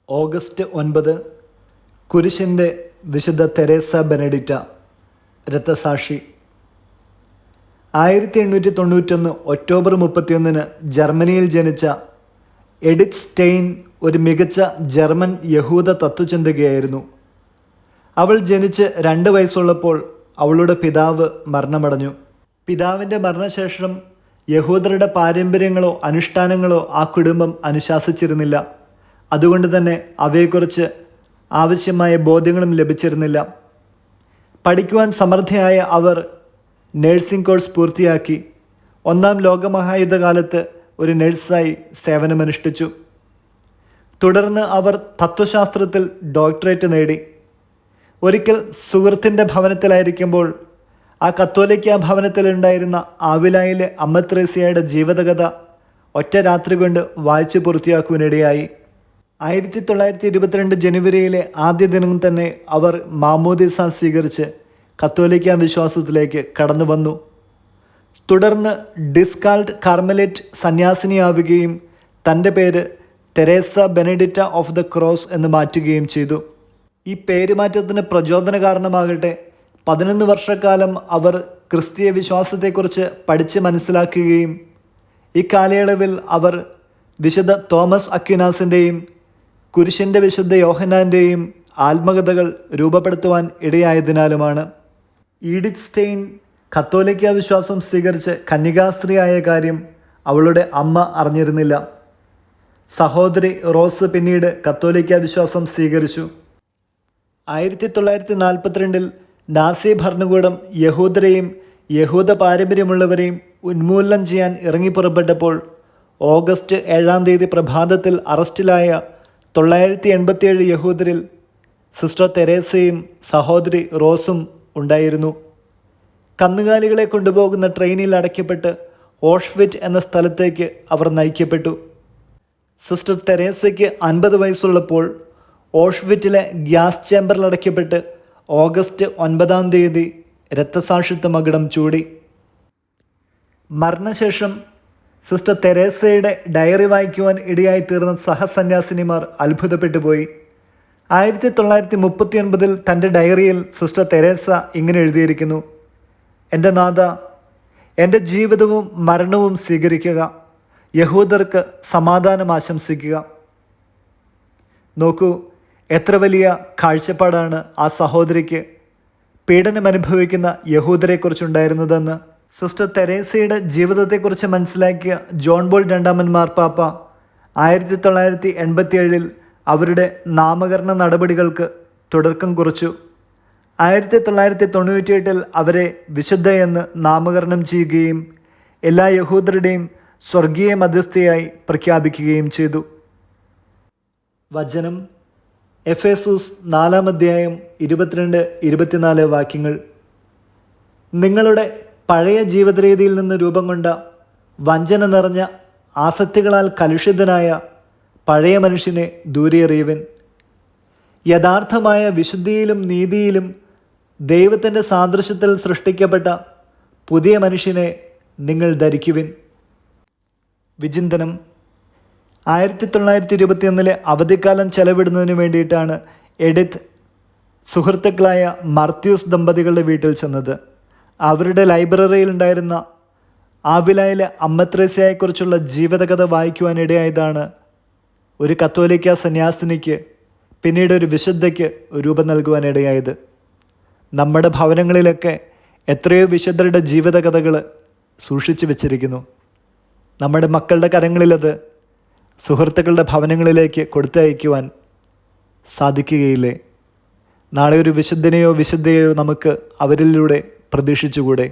August 9 കുരിശിൻ്റെ വിശുദ്ധ Teresa ബെനഡിറ്റ രക്തസാക്ഷി. 1891 ഒക്ടോബർ 31 ജർമ്മനിയിൽ ജനിച്ച എഡിത്ത് സ്റ്റെയിൻ ഒരു മികച്ച ജർമ്മൻ യഹൂദ തത്വചിന്തകയായിരുന്നു. അവൾ ജനിച്ച് 2 വയസ്സുള്ളപ്പോൾ അവളുടെ പിതാവ് മരണമടഞ്ഞു. പിതാവിൻ്റെ മരണശേഷം യഹൂദരുടെ പാരമ്പര്യങ്ങളോ അനുഷ്ഠാനങ്ങളോ ആ കുടുംബം അനുശാസിച്ചിരുന്നില്ല. അതുകൊണ്ട് തന്നെ അവയെക്കുറിച്ച് ആവശ്യമായ ബോധ്യങ്ങളും ലഭിച്ചിരുന്നില്ല. പഠിക്കുവാൻ സമർത്ഥയായ അവർ നഴ്സിംഗ് കോഴ്സ് പൂർത്തിയാക്കി 1-ാം ലോകമഹായുദ്ധകാലത്ത് ഒരു നഴ്സായി സേവനമനുഷ്ഠിച്ചു. തുടർന്ന് അവർ തത്വശാസ്ത്രത്തിൽ ഡോക്ടറേറ്റ് നേടി. ഒരിക്കൽ സുഹൃത്തിൻ്റെ ഭവനത്തിലായിരിക്കുമ്പോൾ ആ കത്തോലിക്ക ഭവനത്തിലുണ്ടായിരുന്ന ആവിലായിലെ അമ്മ ത്രേസ്യയുടെ ജീവിതകഥ ഒറ്റ രാത്രി കൊണ്ട് വായിച്ചു പൂർത്തിയാക്കുവാനിടയായി. 1922 ജനുവരിയിലെ ആദ്യ ദിനം തന്നെ അവർ മാമോദീസ സ്വീകരിച്ച് കത്തോലിക്ക വിശ്വാസത്തിലേക്ക് കടന്നു വന്നു. തുടർന്ന് ഡിസ്കാൾട്ട് കാർമലൈറ്റ് സന്യാസിനിയാവുകയും തൻ്റെ പേര് തെരേസ ബെനഡിറ്റ ഓഫ് ദ ക്രോസ് എന്ന് മാറ്റുകയും ചെയ്തു. ഈ പേരുമാറ്റത്തിന് പ്രചോദന കാരണമാകട്ടെ 11 വർഷക്കാലം അവർ ക്രിസ്തീയ വിശ്വാസത്തെക്കുറിച്ച് പഠിച്ച് മനസ്സിലാക്കുകയും ഈ കാലയളവിൽ അവർ വിശുദ്ധ തോമസ് അക്വിനാസിൻ്റെയും കുരിശിൻ്റെ വിശുദ്ധ യോഹന്നാൻ്റെയും ആത്മകഥകൾ രൂപപ്പെടുത്തുവാൻ ഇടയായതിനാലുമാണ്. ഈഡിത്ത് സ്റ്റെയിൻ കത്തോലിക്ക വിശ്വാസം സ്വീകരിച്ച് കന്യകാസ്ത്രീയായ കാര്യം അവളുടെ അമ്മ അറിഞ്ഞിരുന്നില്ല. സഹോദരി റോസ് പിന്നീട് കത്തോലിക്ക വിശ്വാസം സ്വീകരിച്ചു. 1942 നാസി ഭരണകൂടം യഹൂദരെയും യഹൂദ പാരമ്പര്യമുള്ളവരെയും ഉന്മൂലനം ചെയ്യാൻ ഇറങ്ങിപ്പുറപ്പെട്ടപ്പോൾ ഓഗസ്റ്റ് 7 പ്രഭാതത്തിൽ അറസ്റ്റിലായ 987 യഹൂദരിൽ സിസ്റ്റർ തെരേസയും സഹോദരി റോസും ഉണ്ടായിരുന്നു. കന്നുകാലികളെ കൊണ്ടുപോകുന്ന ട്രെയിനിൽ അടയ്ക്കപ്പെട്ട് ഓഷ്വിറ്റ് എന്ന സ്ഥലത്തേക്ക് അവർ നയിക്കപ്പെട്ടു. സിസ്റ്റർ തെരേസയ്ക്ക് 50 വയസ്സുള്ളപ്പോൾ ഓഷ്വിറ്റിലെ ഗ്യാസ് ചേമ്പറിൽ അടയ്ക്കപ്പെട്ട് ഓഗസ്റ്റ് 9 രക്തസാക്ഷിത്വ മകുടം ചൂടി. മരണശേഷം സിസ്റ്റർ തെരേസയുടെ ഡയറി വായിക്കുവാൻ ഇടയായിത്തീർന്ന സഹസന്യാസിനിമാർ അത്ഭുതപ്പെട്ടു പോയി. 1939 തൻ്റെ ഡയറിയിൽ സിസ്റ്റർ തെരേസ ഇങ്ങനെ എഴുതിയിരിക്കുന്നു: എൻ്റെ നാഥ, എൻ്റെ ജീവിതവും മരണവും സ്വീകരിക്കുക, യഹൂദർക്ക് സമാധാനം ആശംസിക്കുക. നോക്കൂ, എത്ര വലിയ കാഴ്ചപ്പാടാണ് ആ സഹോദരിക്ക് പീഡനം അനുഭവിക്കുന്ന യഹൂദരെക്കുറിച്ചുണ്ടായിരുന്നതെന്ന്. സിസ്റ്റർ തെരേസയുടെ ജീവിതത്തെക്കുറിച്ച് മനസ്സിലാക്കിയ ജോൺ പോൾ 2 മാർപ്പാപ്പ 1987 അവരുടെ നാമകരണ നടപടികൾക്ക് തുടക്കം കുറിച്ചു. 1998 അവരെ വിശുദ്ധയെന്ന് നാമകരണം ചെയ്യുകയും എല്ലാ യഹൂദരുടെയും സ്വർഗീയ മധ്യസ്ഥയായി പ്രഖ്യാപിക്കുകയും ചെയ്തു. വചനം എഫേസൂസ് 4:22-24 വാക്യങ്ങൾ. നിങ്ങളുടെ പഴയ ജീവിതരീതിയിൽ നിന്ന് രൂപം കൊണ്ട വഞ്ചന നിറഞ്ഞ ആസക്തികളാൽ കലുഷിതനായ പഴയ മനുഷ്യനെ ദൂരെയെറിയുവിൻ. യഥാർത്ഥമായ വിശുദ്ധിയിലും നീതിയിലും ദൈവത്തിൻ്റെ സാദൃശ്യത്തിൽ സൃഷ്ടിക്കപ്പെട്ട പുതിയ മനുഷ്യനെ നിങ്ങൾ ധരിക്കുവിൻ. വിചിന്തനം. 1921 അവധിക്കാലം ചെലവിടുന്നതിന് വേണ്ടിയിട്ടാണ് എഡിത്ത് സുഹൃത്തുക്കളായ മാർത്യൂസ് ദമ്പതികളുടെ വീട്ടിൽ ചെന്നത്. അവരുടെ ലൈബ്രറിയിൽ ഉണ്ടായിരുന്ന ആവിലായിലെ അമ്മ ത്രേസ്യയെക്കുറിച്ചുള്ള ജീവിതകഥ വായിക്കുവാനിടയായതാണ് ഒരു കത്തോലിക്ക സന്യാസിനിക്ക് പിന്നീട് ഒരു വിശുദ്ധയ്ക്ക് രൂപം നൽകുവാനിടയായത്. നമ്മുടെ ഭവനങ്ങളിലൊക്കെ എത്രയോ വിശുദ്ധരുടെ ജീവിതകഥകൾ സൂക്ഷിച്ചു വച്ചിരിക്കുന്നു. നമ്മുടെ മക്കളുടെ കരങ്ങളിലത് സുഹൃത്തുക്കളുടെ ഭവനങ്ങളിലേക്ക് കൊടുത്തയക്കുവാൻ സാധിക്കുകയില്ലേ? നാളെ ഒരു വിശുദ്ധനെയോ വിശുദ്ധയെയോ നമുക്ക് അവരിലൂടെ പ്രതീക്ഷിച്ചുകൂടെ?